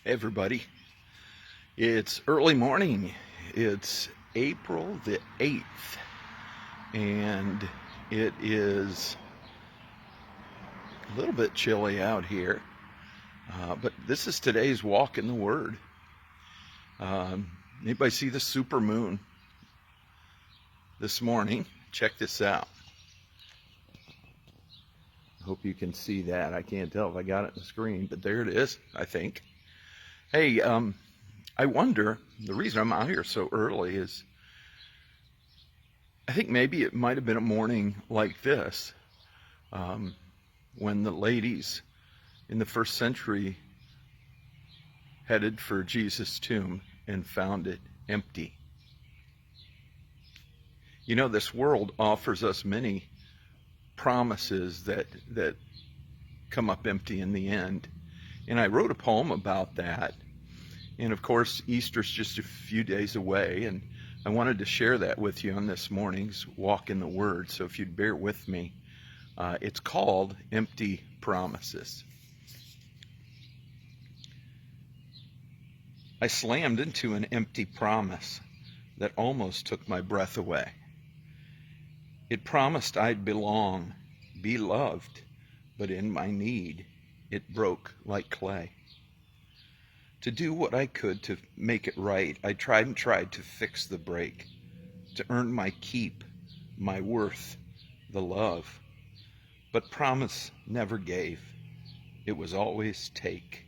Hey everybody, it's early morning. It's April the 8th, and it is a little bit chilly out here, but this is today's walk in the Word. Anybody see the super moon this morning? Check this out. I hope you can see that. I can't tell if I got it on the screen, but there it is, I think. Hey, I wonder, the reason I'm out here so early is I think maybe it might have been a morning like this when the ladies in the first century headed for Jesus' tomb and found it empty. You know, this world offers us many promises that come up empty in the end. And I wrote a poem about that. And of course, Easter's just a few days away, and I wanted to share that with you on this morning's Walk in the Word. So if you'd bear with me, it's called Empty Promises. I slammed into an empty promise that almost took my breath away. It promised I'd belong, be loved, but in my need, it broke like clay. To do what I could to make it right, I tried to fix the break, to earn my keep, my worth, the love. But promise never gave. It was always take.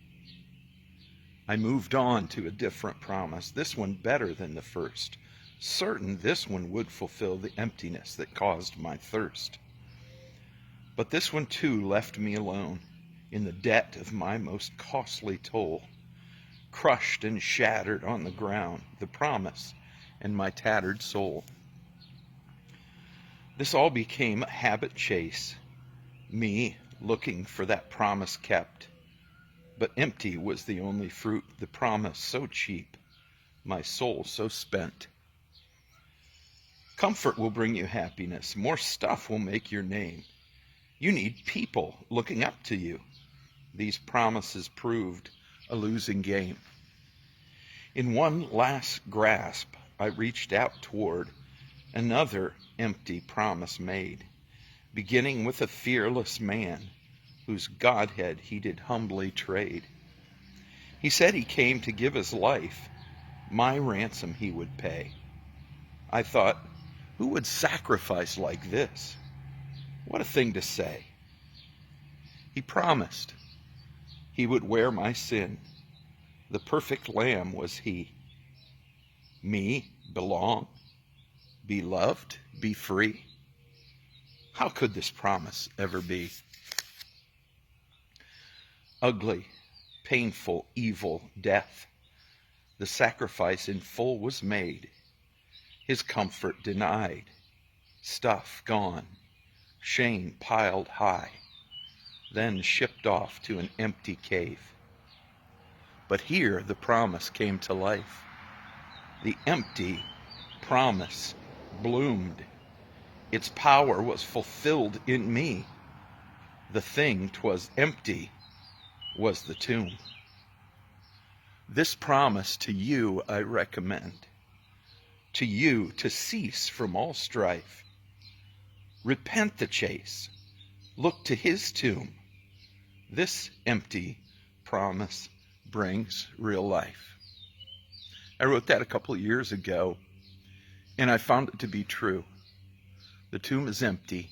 I moved on to a different promise, this one better than the first, certain this one would fulfill the emptiness that caused my thirst. But this one too left me alone, in the debt of my most costly toll, crushed and shattered on the ground, the promise and my tattered soul. This all became a habit chase, me looking for that promise kept. But empty was the only fruit, the promise so cheap, my soul so spent. Comfort will bring you happiness, more stuff will make your name. You need people looking up to you. These promises proved a losing game. In one last grasp, I reached out toward another empty promise made, beginning with a fearless man whose godhead he did humbly trade. He said he came to give his life, my ransom he would pay. I thought, who would sacrifice like this? What a thing to say. He promised he would wear my sin. The perfect lamb was he. Me belong, be loved, be free. How could this promise ever be? Ugly, painful, evil death. The sacrifice in full was made. His comfort denied. Stuff gone. Shame piled high. Then shipped off to an empty cave. But here the promise came to life. The empty promise bloomed. Its power was fulfilled in me. The thing 'twas empty was the tomb. This promise to you I recommend, to you to cease from all strife. Repent the chase, look to his tomb. This empty promise brings real life. I wrote that a couple of years ago, and I found it to be true. The tomb is empty.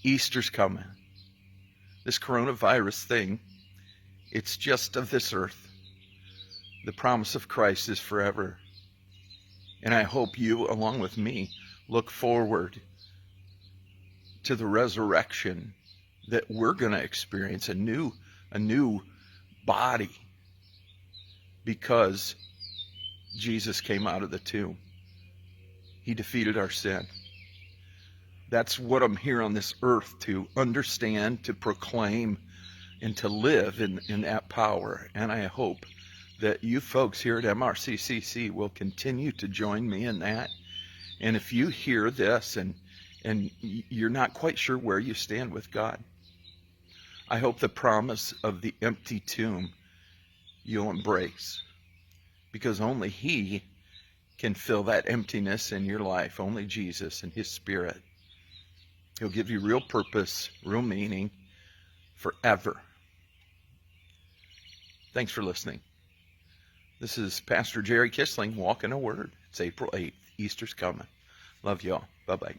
Easter's coming. This coronavirus thing, it's just of this earth. The promise of Christ is forever. And I hope you, along with me, look forward to the resurrection that we're going to experience, a new body, because Jesus came out of the tomb. He defeated our sin. That's what I'm here on this earth to understand, to proclaim, and to live in that power. And I hope that you folks here at MRCCC will continue to join me in that. And if you hear this and you're not quite sure where you stand with God, I hope the promise of the empty tomb you'll embrace, because only He can fill that emptiness in your life. Only Jesus and His Spirit. He'll give you real purpose, real meaning, forever. Thanks for listening. This is Pastor Jerry Kissling, Walking a Word. It's April 8th. Easter's coming. Love y'all. Bye-bye.